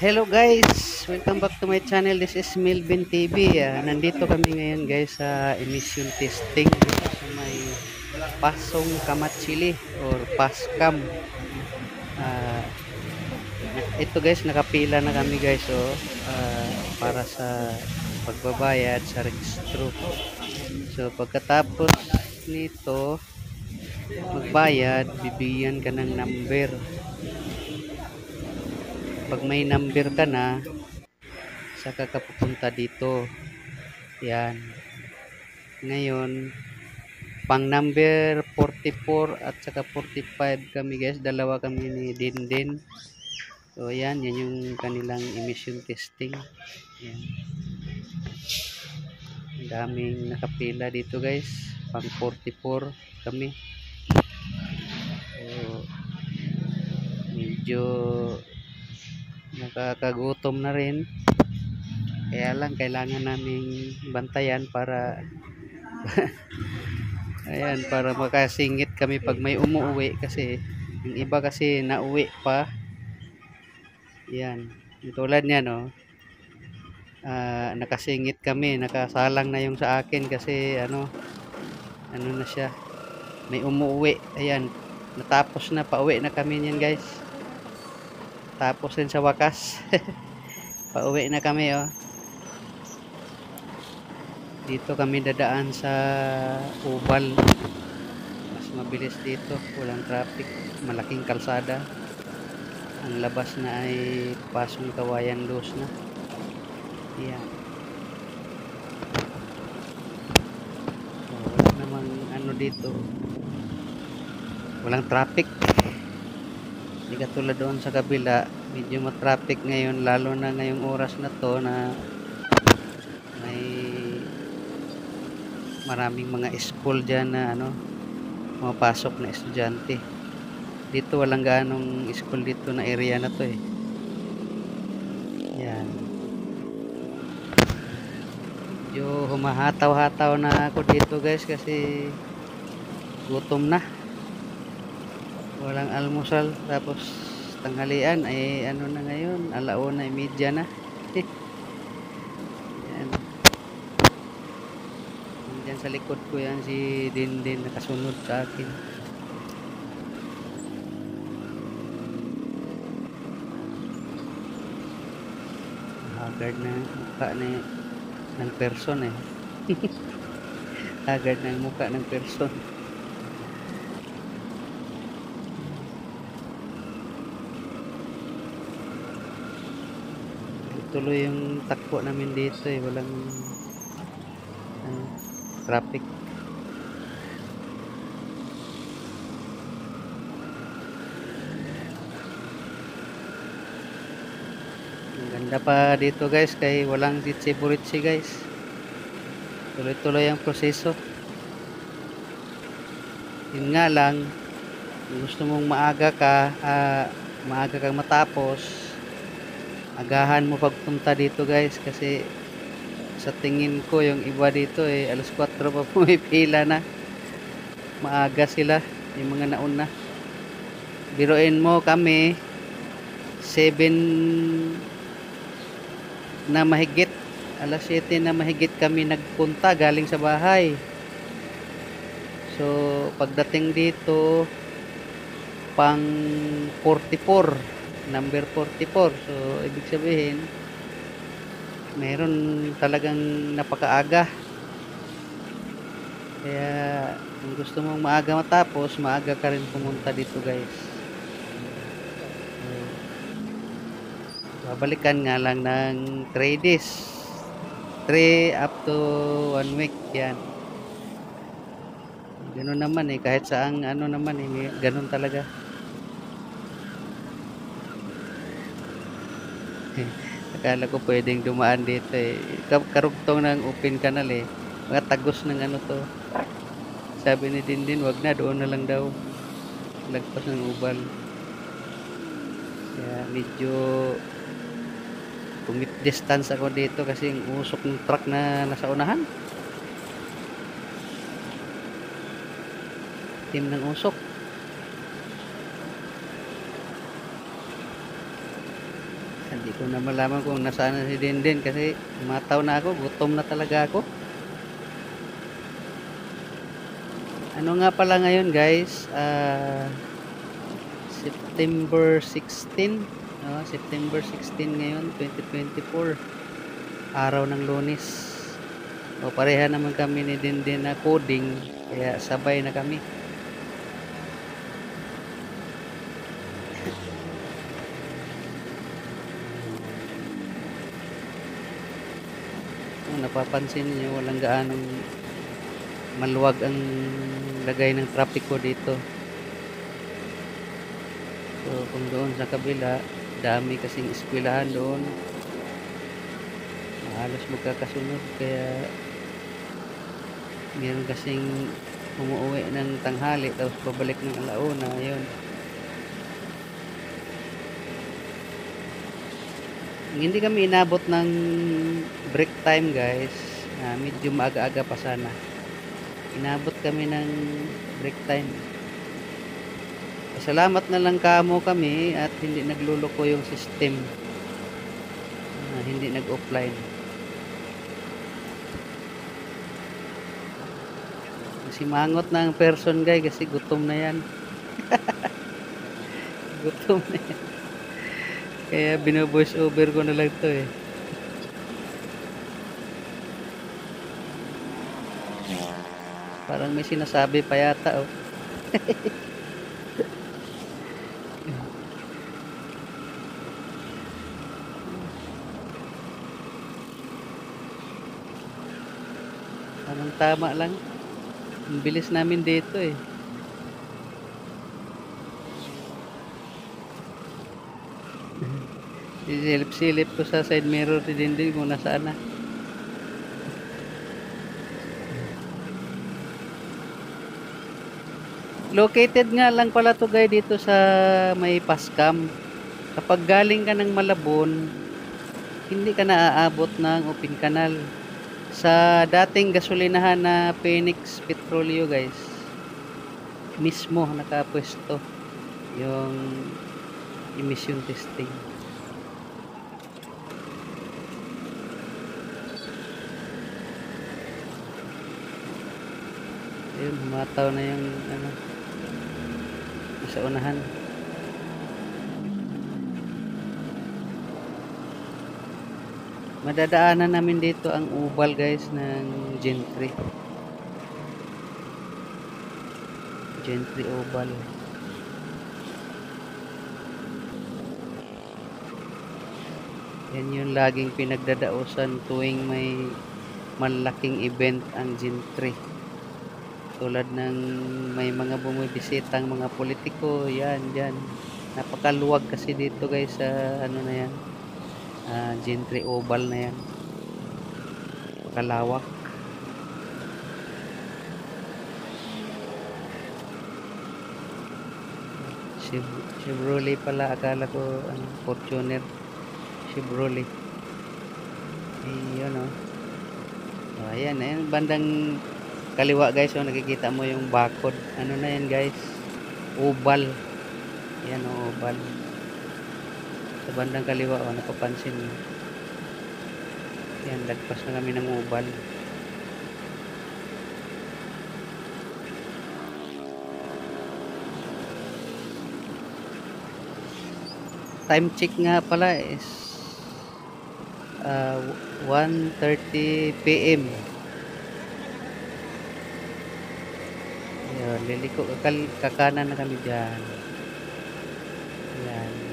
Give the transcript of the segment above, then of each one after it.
Hello guys, welcome back to my channel. This is Milvin TV. Nandito kami ngayon guys sa emission testing dito sa may Pasong Kamatsili or Pascam. Ah, ito guys, nakapila na kami guys para sa pagbabayad sa registro. So pagkatapos nito magbayad, bibigyan ka ng number. Pag may number ka na, saka ka pupunta dito. Yan. Ngayon, pang number 44 at saka 45 kami guys. Dalawa kami ni Dindin. So, yan. Yan yung kanilang emission testing. Yan. Ang daming nakapila dito guys. Pang 44 kami. So, medyo nakakagutom na rin. Kaya lang, kailangan naming bantayan para ayan, para makasingit kami pag may umuwi kasi yung iba kasi nauwi pa. Yan. Tulad niya no. Nakasingit kami, nakasalang na yung sa akin kasi ano na siya. May umuwi. Ayan. Natapos na, pauwi na kami niyan, guys. Tapos din sa wakas. Pauwi na kami, oh. Dito kami dadaan sa Ubal. Mas mabilis dito, walang traffic, malaking kalsada. Ang labas na ay Pasong Kawayan Dos na. Yan. So, wala namang ano dito. Walang traffic. Hindi katulad doon sa kabila, medyo matraffic ngayon, lalo na ngayong oras na to na may maraming mga school dyan na ano, pumapasok na estudyante. Dito walang ganong school dito na area na to eh. Yan. Medyo humahataw-hataw na ako dito guys kasi gutom na. Walang almusal, tapos tanghalian ay ano na ngayon, 1:30 na. Yan. Diyan sa likod ko yan si Dindin nakasunod sa akin. Haggard na mukha ng person eh. Haggard na mukha ng person. Tuloy yung takbo namin dito eh, walang traffic. Ang ganda pa dito guys kay walang ditsi-buritsi guys. Tuloy-tuloy ang proseso. Yun nga lang, gusto mong maaga kang matapos, agahan mo pagpunta dito guys kasi sa tingin ko yung iba dito eh 4:00 pa pumipila na. Maaga sila yung mga nauna. Biruin mo kami 7 na mahigit, 7:00 na mahigit kami nagpunta galing sa bahay. So pagdating dito pang 44, number 44. So ibig sabihin meron talagang napakaaga. Kaya kung gusto mong maaga matapos, maaga ka rin pumunta dito guys. Babalikan nga lang ng 3 days. 3 up to 1 week yan. Ganun naman eh, kahit saang ano naman eh, ganun talaga. Akala ko pwedeng dumaan dito eh. Karugtong ng open canal eh. Mga tagos ng ano to. Sabi ni Dindin, wag na, doon na lang daw. Lagpas ng Ubal. Kaya medyo commit distance ako dito kasi yung usok ng truck na nasa unahan. Team ng usok. Hindi ko na malaman kung nasaan na si Dindin kasi mataw na ako, gutom na talaga ako. Ano nga pala ngayon guys, September 16, September 16 ngayon, 2024, araw ng Lunes. O pareha naman kami ni Dindin na coding, kaya sabay na kami. Kung napapansin niyo, walang gaanong maluwag ang lagay ng trapiko dito. So kung doon sa kabila, dami kasing eskwelahan doon, halos magkakasunod, kaya meron kasing umuwi ng tanghali tapos babalik ng alauna. Yun, hindi kami inabot ng break time guys, medyo maaga-aga pa sana. Inabot kami ng break time. Salamat na lang kamo kami at hindi nagluloko yung system, hindi nag-offline. Kasi mangot na ang person guys kasi gutom na yan. Gutom na yan. Kaya bino-voice over ko na lang to eh. Parang may sinasabi pa yata oh. Parang tama lang. Ang bilis namin dito eh. Silip-silip ko sa side mirror si Dindin kung nasaan na. Located nga lang pala to guys dito sa may Pascam. Kapag galing ka ng Malabon, hindi ka na aabot ng Open Canal. Sa dating gasolinahan na Phoenix Petroleo guys, mismo nakapwesto yung emission testing. Ayun, humataw na yung sa unahan. Madadaanan namin dito ang ubal guys ng Gentry. Gentry Oval. Yan yung laging pinagdadausan tuwing may malaking event ang Gentry. Tulad ng may mga bumibisitang mga politiko, yan, dyan. Napakaluwag kasi dito guys sa ano na yan. Gentry Oval na yan. Kalawak. Chevrolet pala, akala ko Fortuner. Chevrolet. Ayun ayan, bandang kaliwa guys, nakikita mo yung bakod. Ano na yan guys, oval. Yan oval. Sa bandang kaliwa napapansin mo. Yan, lagpas na kami ng oval. Time check nga pala is 1:30 PM. Ayun, liliko kakanan na kami dyan.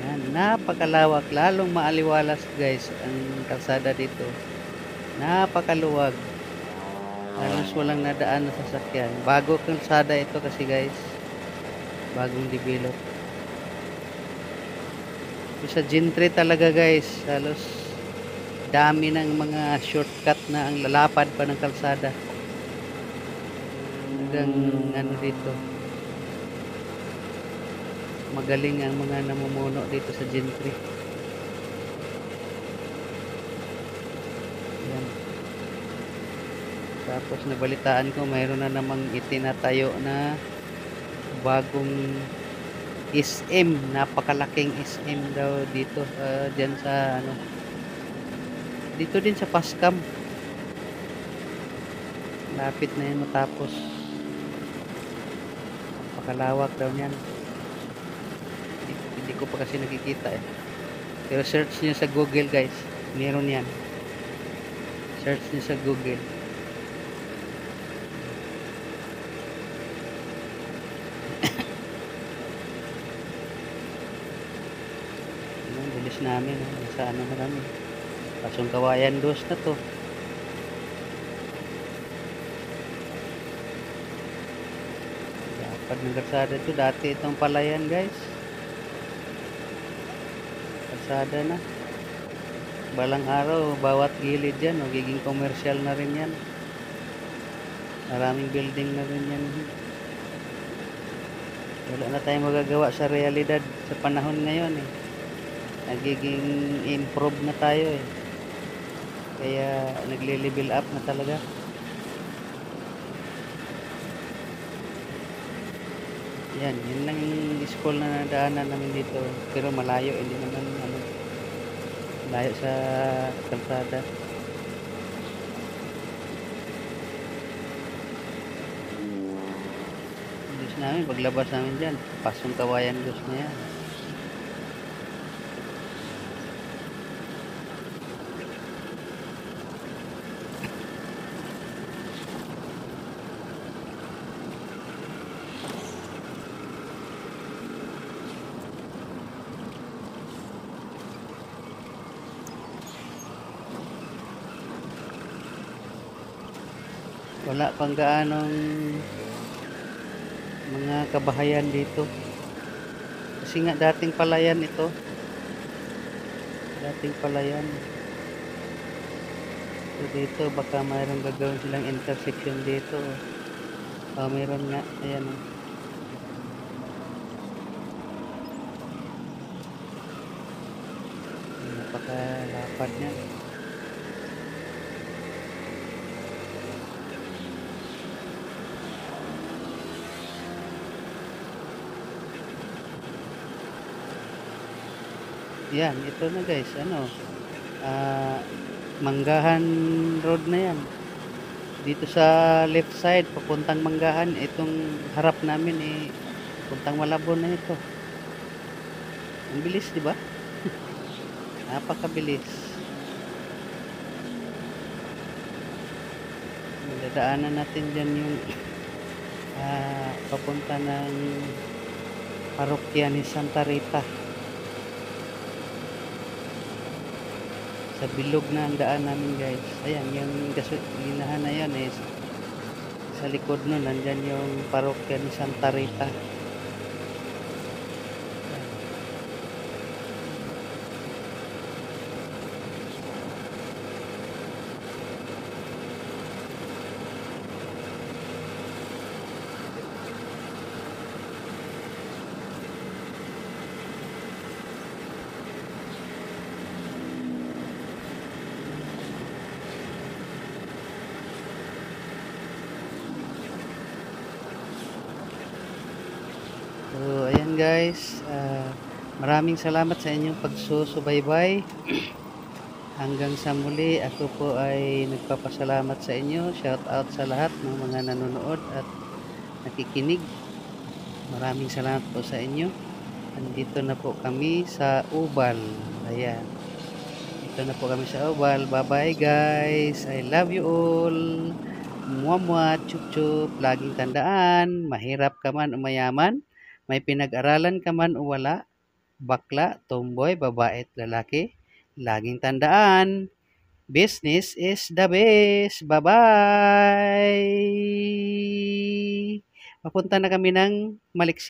Yan, napakalawak, lalong maaliwalas guys ang kalsada dito. Napakaluwag, halos walang nadaan na sasakyan. Bago kalsada ito kasi guys, bagong develop. Sa Gentry talaga guys, halos dami ng mga shortcut na ang lalapad pa ng kalsada hanggang dito. Magaling ang mga namumuno dito sa Gentry. Yan. Tapos nabalitaan ko mayroon na namang itinatayo na bagong SM, napakalaking SM daw dito, diyan sa ano, dito din sa Pascam. Lapit na 'yan matapos. Napakalawak daw niyan. Hindi ko pa kasi nakikita, eh. Pero search niyo sa Google, guys, meron 'yan. Search niyo sa Google. Ang bilis namin, nasa ano na kami, Pasong Kawayan 2 na 'to. Lapad ng kalsada 'to, dati itong palayan, guys. Kalsada na. Balang araw, bawat gilid yan, magiging commercial na rin yan. Maraming building na rin yan. Wala na tayong magagawa sa realidad sa panahon ngayon, eh. Nagiging improve na tayo, eh. Kaya nagle-level up na talaga. Yan, yun lang yung school na nadaanan namin dito. Pero malayo, hindi naman ano, malayo sa kalsada. Diyos namin, paglabas namin dyan, Pasong Kawayan Diyos na yan. Wala pang gaanong mga kabahayan dito. Kasi nga dating palayan ito. Dating palayan. So dito baka mayroong gagawin silang intersection dito. Mayroon nga. Ayan. Napakalapad niya. Yan, ito na guys. Ano? Manggahan Road na yan. Dito sa left side, papuntang Manggahan. Itong harap namin, eh, papuntang Malabon na ito. Ang bilis, di ba? Napakabilis. Dadaanan natin dyan yung papunta ng parokya ni Santa Rita. Sa bilog na ang daan namin, guys. Ayan, yung gasolinahan na yan, eh. Sa likod nun, nandyan yung parokya ni Santa Rita. So, ayan guys. Maraming salamat sa inyong pagsusubaybay. Hanggang sa muli, ako po ay nagpapasalamat sa inyo. Shout out sa lahat ng mga nanonood at nakikinig. Maraming salamat po sa inyo. Andito na po kami sa Ubal. Ayan. Dito na po kami sa Ubal. Bye-bye guys. I love you all. Muamwa, chup-chup. Laging tandaan, mahirap ka man o mayaman, may pinag-aralan ka man o wala, bakla, tomboy, babae at lalaki, laging tandaan, business is the best. Bye-bye! Papunta na kami ng Malik